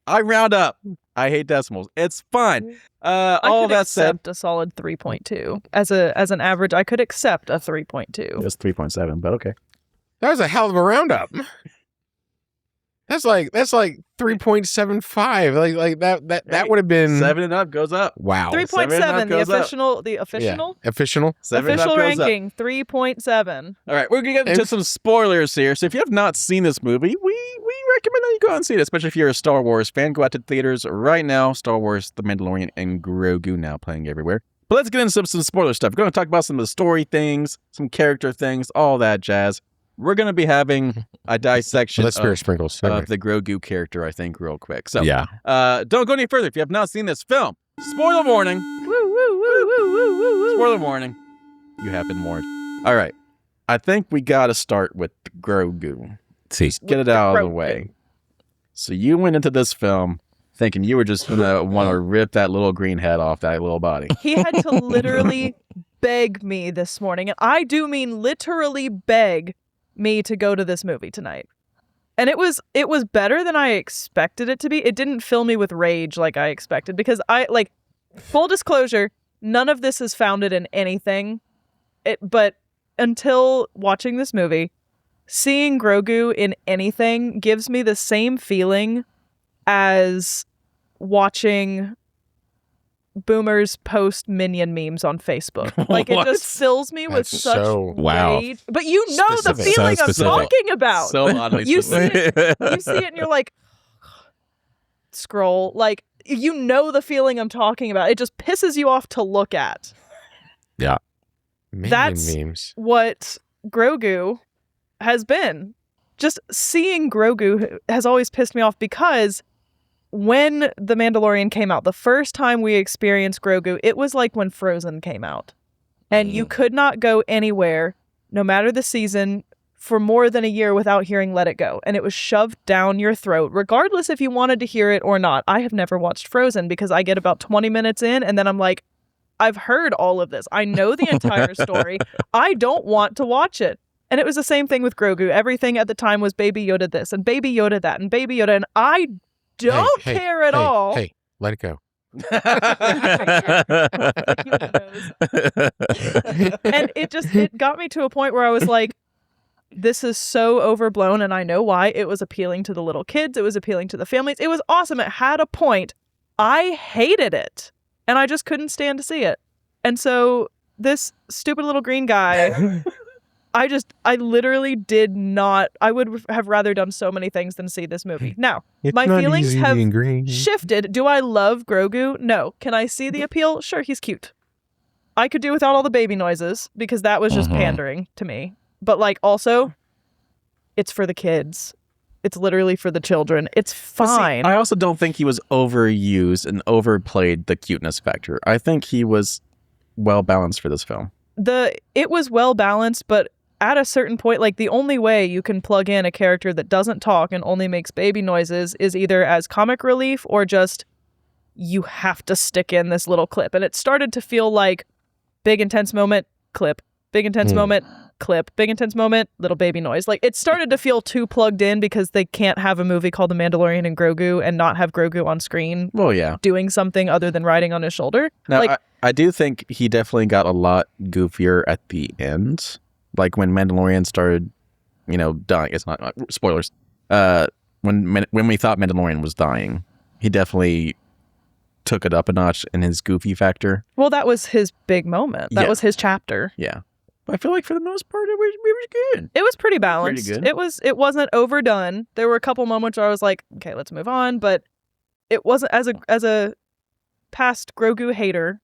I round up. I hate decimals. It's fine. All that said, I could accept a solid 3.2 as an average. I could accept a 3.2. it was 3.7, but okay. That was a hell of a roundup. That's like 3.75. Like that would have been 7 and up goes up. wow. 3.7. The goes up. official. The Yeah. official. Official. 7 and up Official goes up. ranking 3.7. All right, we're gonna get into some spoilers here. So if you have not seen this movie, we recommend that you go out and see it, especially if you're a Star Wars fan. Go out to theaters right now. Star Wars, The Mandalorian and Grogu now playing everywhere. But let's get into some spoiler stuff. We're going to talk about some of the story things, some character things, all that jazz. We're going to be having a dissection Let's spirit sprinkles. of the Grogu character, I think, real quick. So Yeah. don't go any further if you have not seen this film. Spoiler warning. Woo, woo, woo, woo, woo, woo, woo. Spoiler warning. You have been warned. All right. I think we got to start with Grogu. See, Get it out of the way. So you went into this film thinking you were just going to want to rip that little green head off that little body. He had to literally beg me this morning, and I do mean literally beg me to go to this movie tonight. And it was better than I expected it to be. It didn't fill me with rage like I expected, because full disclosure, none of this is founded in anything. But until watching this movie, seeing Grogu in anything gives me the same feeling as watching boomers post Minion memes on Facebook. Like, it What? just fills me with That's such so- Wow. rage. But you know the Specific. feeling So I'm specific. talking about. So oddly You see specific. You see it and you're like, scroll. Like, you know the feeling I'm talking about. It just pisses you off to look at. Minion That's- memes. What Grogu has been. Just seeing Grogu has always pissed me off, because when The Mandalorian came out, the first time we experienced Grogu, it was like when Frozen came out. And you could not go anywhere, no matter the season, for more than a year without hearing Let It Go. And it was shoved down your throat, regardless if you wanted to hear it or not. I have never watched Frozen because I get about 20 minutes in and then I'm like, I've heard all of this. I know the entire story. I don't want to watch it. And it was the same thing with Grogu. Everything at the time was Baby Yoda this and Baby Yoda that and Baby Yoda. And I don't Hey, care at all. Hey, let it go. And it got me to a point where I was like, this is so overblown, and I know why. It was appealing to the little kids. It was appealing to the families. It was awesome. It had a point. I hated it, and I just couldn't stand to see it. And so this stupid little green guy, I literally did not. I would have rather done so many things than see this movie. Now, my feelings have shifted. Do I love Grogu? No. Can I see the appeal? Sure, he's cute. I could do without all the baby noises because that was just pandering to me. But also, it's for the kids. It's literally for the children. It's fine. See, I also don't think he was overused and overplayed the cuteness factor. I think he was well balanced for this film. It was well balanced, but at a certain point, the only way you can plug in a character that doesn't talk and only makes baby noises is either as comic relief or just you have to stick in this little clip. And it started to feel like big intense moment, clip, big intense moment, clip, big intense moment, little baby noise. It started to feel too plugged in because they can't have a movie called The Mandalorian and Grogu and not have Grogu on screen Well, yeah. doing something other than riding on his shoulder. Now, I do think he definitely got a lot goofier at the end. Like when Mandalorian started, dying. It's not spoilers. When we thought Mandalorian was dying, he definitely took it up a notch in his goofy factor. Well, that was his big moment. That Yeah. was his chapter. Yeah. But I feel like for the most part, we were good. It was pretty balanced. good. It wasn't overdone. There were a couple moments where I was like, okay, let's move on, but it wasn't as a past Grogu hater.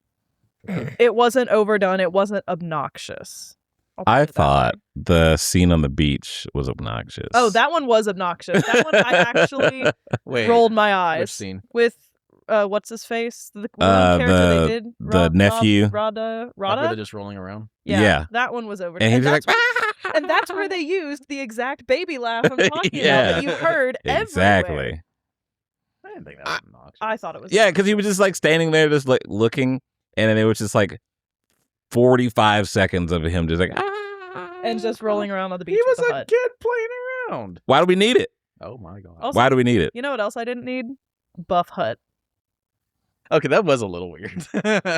It wasn't overdone. It wasn't obnoxious. I'll put I it that thought way. the scene on the beach was obnoxious. Oh, that one was obnoxious. That one I actually rolled my Which eyes scene? with what's his face? The one character they did, the nephew. Rada. Like where they're just rolling around. Yeah. That one was over. And he's like, and that's where they used the exact baby laugh I'm talking Yeah. about that you heard everywhere. exactly. I didn't think that was obnoxious. I thought it was. Yeah, because he was just like standing there, just like looking, and then it was just like 45 seconds of him just like And just rolling around on the beach. He was with the a hut. kid playing around. Why do we need it? Oh my god. Also, Why do we need it? You know what else I didn't need? Buff Hut. Okay, that was a little weird.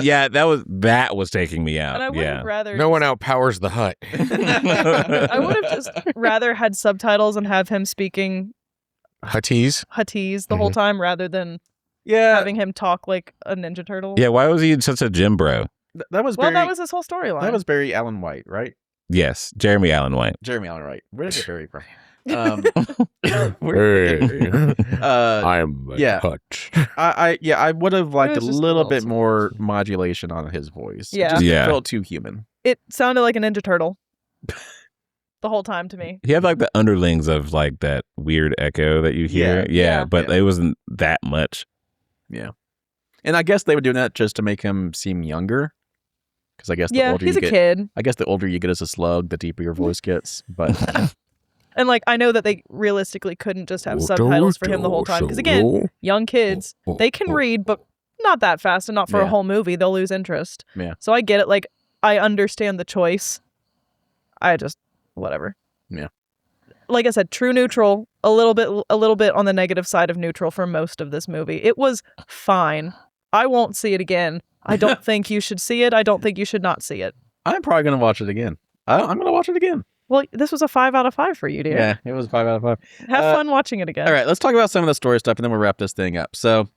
Yeah, that was taking me out. And I would Yeah. have rather. No one outpowers the hut. I would have just rather had subtitles and have him speaking Huttese. Huttese the whole time rather than Yeah, having him talk like a Ninja Turtle. Yeah, why was he such a gym bro? that was Well, Barry. that was his whole storyline. that was Barry Allen White, right? Yes, Jeremy Allen White. Jeremy Allen White. Where did I get Barry from? I am a yeah. hut. I would have liked a was just a little little bit too more modulation on his voice. It Yeah. just Yeah. felt too human. It sounded like a Ninja Turtle the whole time to me. He had like the underlings of like that weird echo that you hear. Yeah. But Yeah. it wasn't that much. And I guess they were doing that just to make him seem younger. Because I guess the Yeah, older he's you a get, kid. I guess the older you get as a slug, the deeper your voice gets. But And like I know that they realistically couldn't just have subtitles for him the whole time. Because again, young kids, they can read, but not that fast and not for a Yeah. whole movie. They'll lose interest. Yeah. So I get it. Like I understand the choice. I just whatever. Yeah. Like I said, true neutral, a little bit on the negative side of neutral for most of this movie. It was fine. I won't see it again. I don't think you should see it. I don't think you should not see it. I'm probably going to watch it again. I'm going to watch it again. Well, this was a 5 out of 5 for you, dear. Yeah, it was 5 out of 5. Have fun watching it again. All right, let's talk about some of the story stuff and then we'll wrap this thing up. So,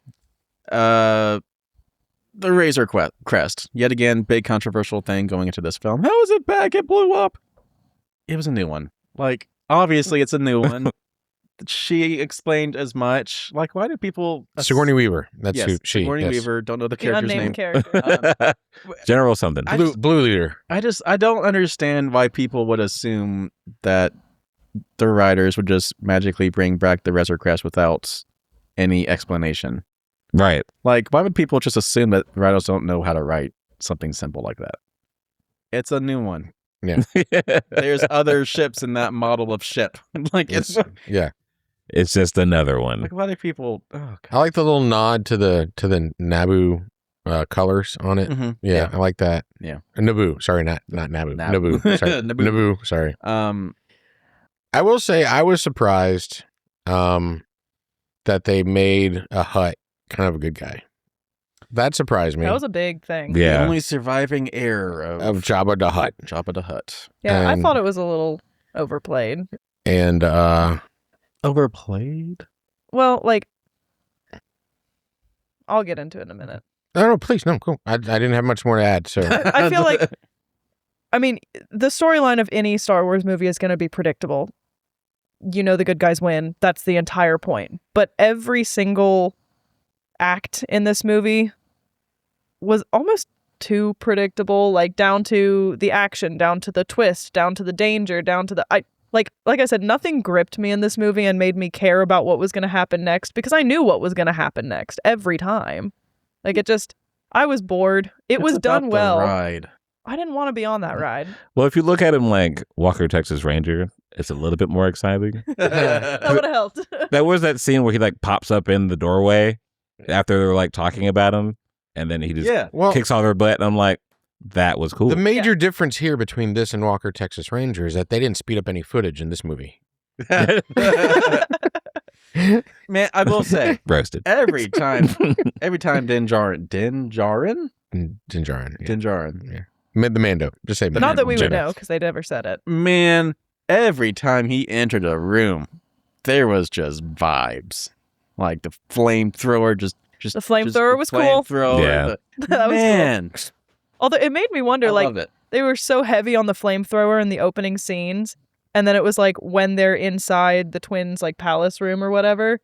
the Razor Crest. Yet again, big controversial thing going into this film. How is it back? It blew up. It was a new one. Like, obviously, it's a new one. She explained as much. Like, why do people... Sigourney Weaver. That's yes, who she. Sigourney yes. Weaver. Don't know the The character's unnamed name. character. General something. I Blue leader. I don't understand why people would assume that the writers would just magically bring back the Razor Crest without any explanation. Right. Like, why would people just assume that writers don't know how to write something simple like that? It's a new one. There's other ships in that model of ship. Like, it's Yeah. It's just another one. like, why do people? Oh, God. I like the little nod to the Naboo colors on it. Mhm. Yeah, I like that. Yeah. Naboo. Sorry, not Naboo. Naboo. Naboo. Sorry. Naboo. Naboo. Sorry. Um, I will say I was surprised that they made a Hutt kind of a good guy. That surprised me. That was a big thing. the Yeah. only surviving heir of Jabba the Hutt. Jabba the Hutt. Yeah, I And- thought it was a little overplayed. And Overplayed. Well, like, I'll get into it in a minute. no, please, no, cool. I didn't have much more to add, so I feel like, I mean, the storyline of any Star Wars movie is going to be predictable. You know, the good guys win. That's the entire point. But every single act in this movie was almost too predictable, like down to the action, down to the twist, down to the danger, down to the like I said, nothing gripped me in this movie and made me care about what was going to happen next because I knew what was going to happen next every time. Like I was bored. It was done well. Ride. I didn't want to be on that ride. Well, if you look at him like Walker, Texas Ranger, it's a little bit more exciting. That would have helped. There was that scene where he like pops up in the doorway after they were like talking about him, and then he just Yeah. well, kicks off her butt, and I'm like, that was cool. the major difference here between this and Walker, Texas Ranger is that they didn't speed up any footage in this movie. Man, I will say Roasted. every time Din Djarin, Yeah. The Mando. Just say Not that we would Mando. know because they never said it. man, every time he entered a room, there was just vibes. Like the flamethrower, just The flamethrower was cool. Flamethrower, Yeah. That was man, cool. Although it made me wonder, I like, love it. they were so heavy on the flamethrower in the opening scenes. And then it was like when they're inside the twins' like palace room or whatever.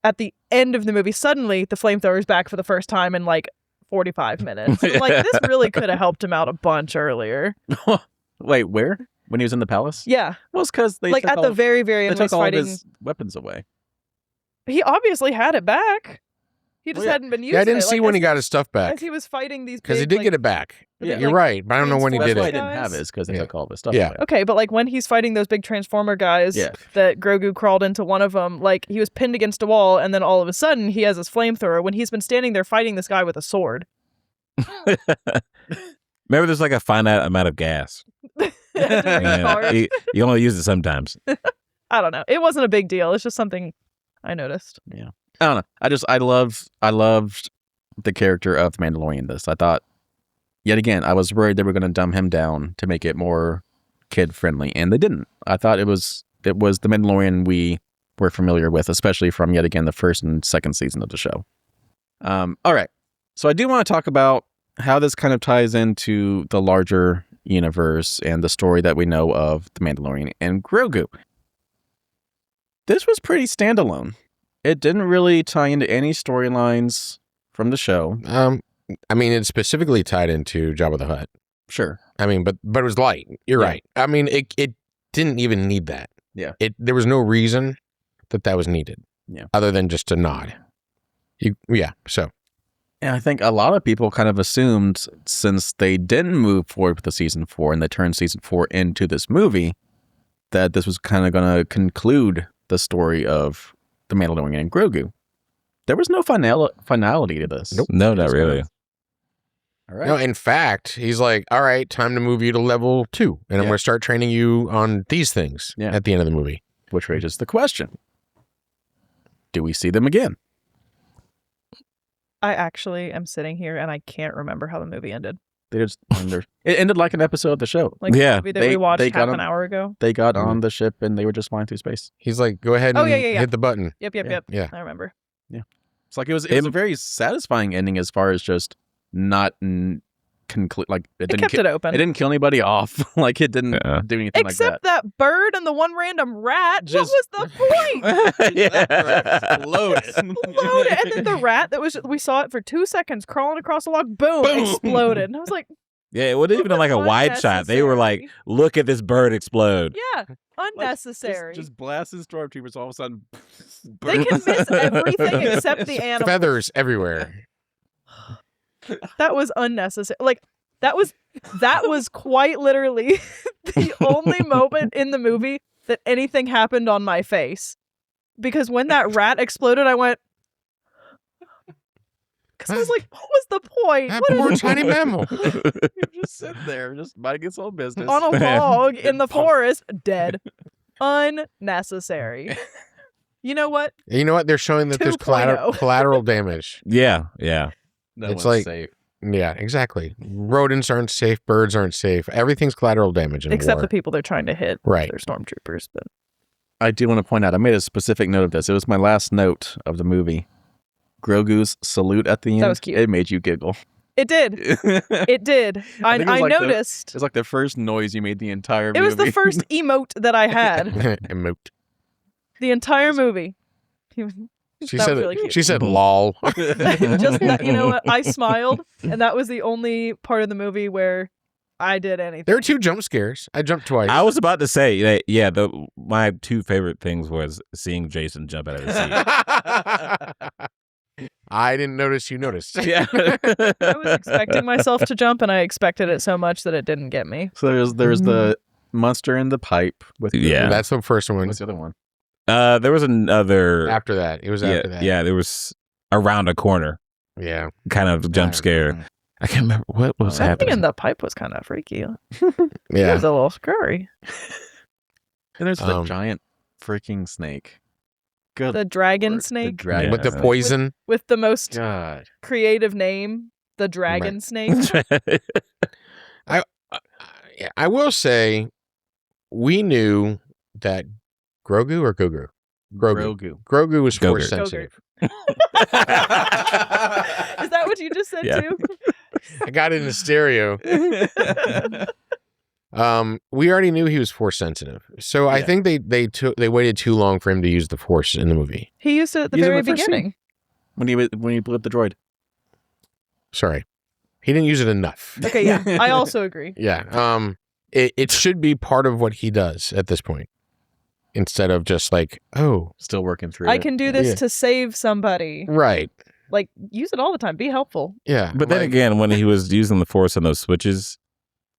At the end of the movie, suddenly the flamethrower's back for the first time in like 45 minutes. I'm like, this really could have helped him out a bunch earlier. Wait, where? When he was in the palace? Yeah. Well, it's because they Like took at all, the very, very they end when took he's all of fighting. his weapons away. He obviously had it back. He just yeah. hadn't been using Yeah, I didn't it. see Like, when as he got his stuff back as he was fighting these because he big, did like, get it back. Yeah. You're like, right, but I don't know when he That's did why I it. didn't have it, because they Yeah. took all the stuff Yeah. away. Okay, but like when he's fighting those big Transformer guys, Yeah. that Grogu crawled into one of them, like he was pinned against a wall, and then all of a sudden he has his flamethrower when he's been standing there fighting this guy with a sword. Maybe there's like a finite amount of gas. Recharge. You only use it sometimes. I don't know. It wasn't a big deal. It's just something I noticed. I don't know. I loved the character of the Mandalorian in this. I thought, yet again, I was worried they were going to dumb him down to make it more kid friendly, and they didn't. I thought it was the Mandalorian we were familiar with, especially from yet again the first and second season of the show. All right, so I do want to talk about how this kind of ties into the larger universe and the story that we know of the Mandalorian and Grogu. This was pretty standalone. It didn't really tie into any storylines from the show. I mean, it's specifically tied into Jabba the Hutt. Sure. I mean, but it was light. You're Yeah. right. I mean, it didn't even need that. Yeah. There was no reason that was needed. Yeah. Other than just a nod. So And I think a lot of people kind of assumed, since they didn't move forward with the season 4 and they turned season 4 into this movie, that this was kind of going to conclude the story of the Mandalorian and Grogu. There was no finality to this. Nope. No, not really. All right. no, in fact, he's like, all right, time to move you to level 2. And I'm Yeah. going to start training you on these things Yeah. at the end of the movie. Which raises the question. Do we see them again? I actually am sitting here and I can't remember how the movie ended. They just it ended like an episode of the show. Like Yeah. the movie that They- we watched they got half an him- hour ago. They got on the ship and they were just flying through space. He's like, go ahead and Oh, yeah. hit the button. Yep. Yeah. I remember. It's like it was a very satisfying ending as far as just not conclude. Like It kept it open. It didn't kill anybody off. Like it didn't Yeah. do anything Except like that. that bird and the one random rat. Just- What was the point? Yeah. Exploded. Exploded. And then the rat that was, we saw it for 2 seconds crawling across a log, boom, exploded. And I was like, Yeah, it wasn't even like a wide shot. They were like, look at this bird explode. yeah, unnecessary. Just blasting stormtroopers all of a sudden. They can miss everything except the animal. Feathers everywhere. That was unnecessary. Like that was quite literally the only moment in the movie that anything happened on my face. Because when that rat exploded, I went, because I was like, what was the point? That What poor is tiny mammal. You're just sitting there, just minding its own business. on a log in the forest, dead. Unnecessary. You know what? You know what? They're showing that there's 2.0. collateral damage. Yeah. No It's one's like- safe. Yeah, exactly. Rodents aren't safe. Birds aren't safe. Everything's collateral damage in Except war. the people they're trying to hit. Right. They're stormtroopers. But I do want to point out, I made a specific note of this. It was my last note of the movie. Grogu's salute at the end. That was cute. It made you giggle. it did. It did. I think it was like noticed. It's like the first noise you made the entire movie. It was the first emote that I had. Emote. The entire movie. He was- She that said was really cute. She said lol. Just that, you know what? I smiled, and that was the only part of the movie where I did anything. There were 2 jump scares. I jumped twice. I was about to say that, yeah, my 2 favorite things was seeing Jason jump out of the seat. I didn't notice you noticed. Yeah. I was expecting myself to jump, and I expected it so much that it didn't get me. So there's the monster in the pipe with Yeah. That's the first one. What's the other one? There was another. After that. It was yeah, after that. yeah, there was around a corner Yeah. kind of jump scare. I can't remember what was That thing happening. in the pipe was kind of freaky. It Yeah. was a little scary. And there's the Um, giant freaking snake. Good. The dragon Lord, snake The dragon. With the Yeah. poison. with the most God. creative name, the dragon Right. snake. Yeah, I will say, we knew that Grogu or Grogu? Grogu was force Gogurt. sensitive. Is that what you just said Yeah. too? I got it in stereo. We already knew he was force sensitive, so I Yeah. think they waited too long for him to use the force in the movie. He used it at the Use it in very the first beginning. when he blew up the droid. Sorry, he didn't use it enough. Okay, yeah, I also agree. Yeah. It should be part of what he does at this point, instead of just like, oh, Still working through I it. can do this Yeah. to save somebody. right. Like, use it all the time. Be helpful. Yeah. But then again, when he was using the Force on those switches,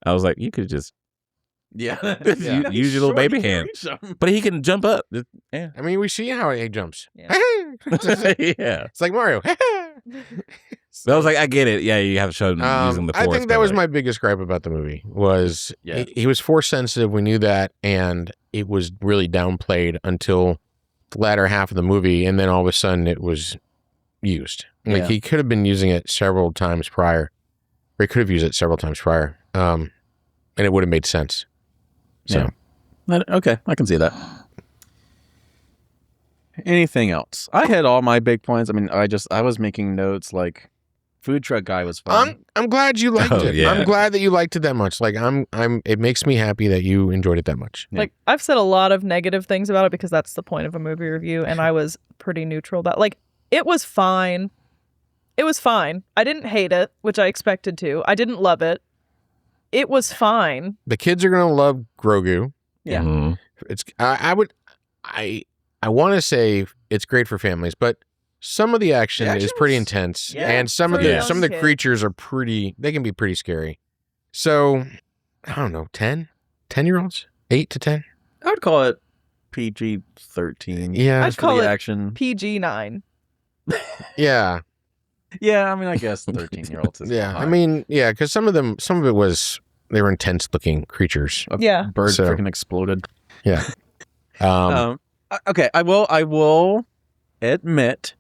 I was like, you could just Yeah. use your little baby hand. But he can jump up. Yeah. I mean, we see how he jumps. Yeah. Yeah. It's like Mario. So I was like, I get it. Yeah, you have to show him using the Force. I think that was my biggest gripe about the movie was he was Force sensitive. We knew that, and it was really downplayed until the latter half of the movie, and then all of a sudden it was used. Like he could have been using it several times prior, or he could have used it several times prior, and it would have made sense. So, okay, I can see that. Anything else? I had all my big points. I mean, I was making notes like food truck guy was fun. I'm glad you liked it. Yeah. I'm glad that you liked it that much. Like it makes me happy that you enjoyed it that much. Yeah. Like, I've said a lot of negative things about it because that's the point of a movie review, and I was pretty neutral about. Like, it was fine. It was fine. I didn't hate it, which I expected to. I didn't love it. It was fine. The kids are gonna love Grogu. Yeah. Mhm. It's I want to say it's great for families, but some of the action The is action pretty was- intense, Yeah, and some of for a the young some of the kid. creatures are pretty. They can be pretty scary. So I don't know, 10-year-olds, 8 to 10. I would call it PG-13. Yeah, I'd For call the it action. PG-9. yeah, Yeah, I mean, I guess 13-year-olds is yeah. I fine. mean, yeah, because some of it was they were intense looking creatures. A Yeah. bird So- freaking exploded. Yeah. Okay, I will admit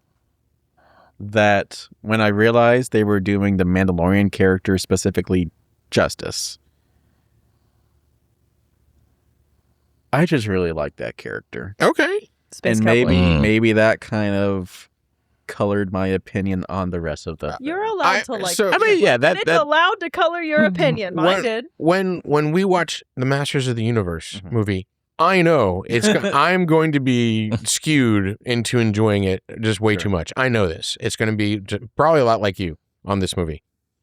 that when I realized they were doing the Mandalorian character specifically justice, I just really like that character. Okay. Space And Cowboy. maybe that kind of colored my opinion on the rest of the You're allowed to like. so- I mean, yeah, It's allowed to color your opinion. Mine What- did. When we watch the Masters of the Universe Mhm. movie, I know I'm going to be skewed into enjoying it just way Sure. too much. I know this. It's going to be probably a lot like you on this movie.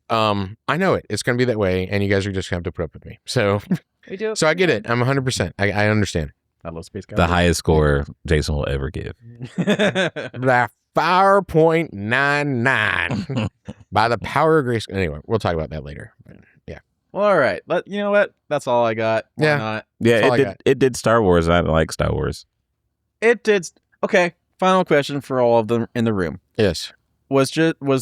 I know it. It's going to be that way, and you guys are just going to have to put up with me. So, We do. so I get it. I'm 100%. I understand. I love Space the Cowboy. highest score Jason will ever give. The 4.99 by the power of grace. Anyway, we'll talk about that later. Yeah. Well, all right. You know what? That's all I got. Why Yeah. not? Yeah, That's all I it got. did. It did Star Wars. And I like Star Wars. It did. Okay. Final question for all of them in the room. Yes. Was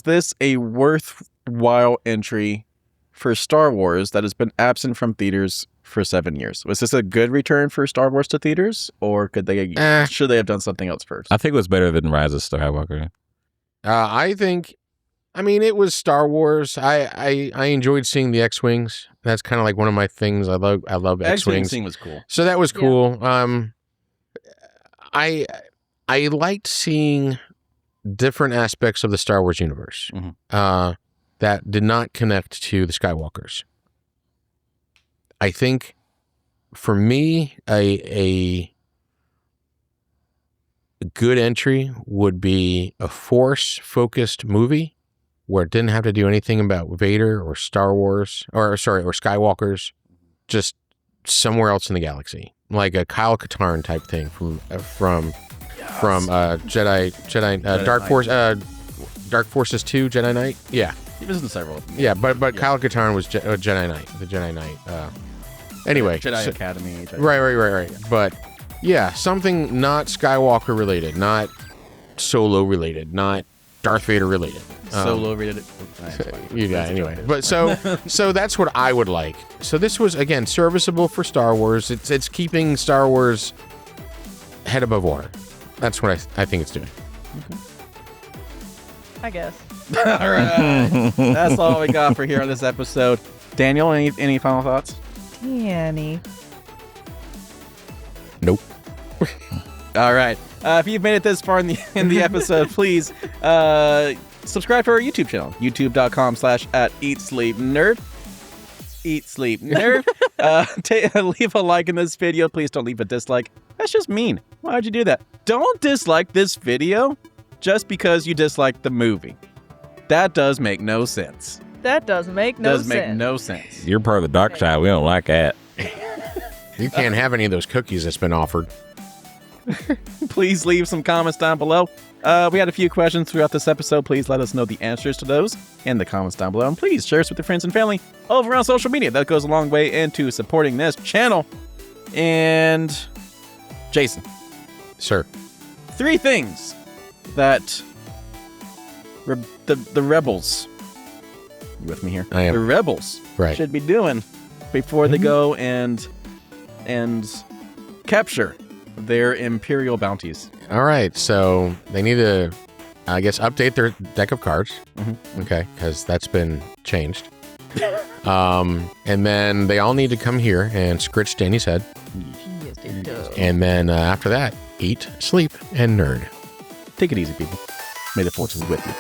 this a worthwhile entry for Star Wars that has been absent from theaters for 7 years? Was this a good return for Star Wars to theaters, or should they have done something else first? I think it was better than Rise of Skywalker. I think, I mean, it was Star Wars. I enjoyed seeing the X-Wings. That's kind of like one of my things. I love X-Wings. X-Wing was cool. So that was Yeah. cool. I liked seeing different aspects of the Star Wars universe Mhm. that did not connect to the Skywalkers. I think for me, a good entry would be a Force-focused movie where it didn't have to do anything about Vader or Star Wars, or Skywalkers, just somewhere else in the galaxy, like a Kyle Katarn type thing from Jedi Dark Knight. Force, Dark Forces 2, Jedi Knight. Yeah, He was in several. of them. yeah, but Yeah. Kyle Katarn was Jedi Knight, the Jedi Knight. Anyway, Jedi so- Academy. Jedi- right. But yeah, something not Skywalker related, not Solo related, not Darth Vader related. Solo rated. You got it anyway. But so that's what I would like. So this was again serviceable for Star Wars. It's keeping Star Wars head above water. That's what I think it's doing. I guess. All right. That's all we got for here on this episode. Daniel, any final thoughts? Danny. Nope. All right. If you've made it this far in the episode, please subscribe to our YouTube channel, youtube.com/@eatsleepnerd. Eat, sleep, nerd. Leave a like in this video. Please don't leave a dislike. That's just mean. Why'd you do that? Don't dislike this video just because you dislike the movie. That does make no sense. That does make no Does sense. make no sense. You're part of the dark side. We don't like that. You can't have any of those cookies that's been offered. Please leave some comments down below. We had a few questions throughout this episode. Please let us know the answers to those in the comments down below. And please share us with your friends and family over on social media. That goes a long way into supporting this channel. And Jason, Sir. 3 things that the rebels, you with me here? I am. The rebels Right. should be doing before they go and capture their Imperial bounties. All right, so they need to, I guess, update their deck of cards. Mhm. Okay, because that's been changed. And then they all need to come here and scritch Danny's head. And then after that, eat, sleep, and nerd. Take it easy, people. May the force be with you.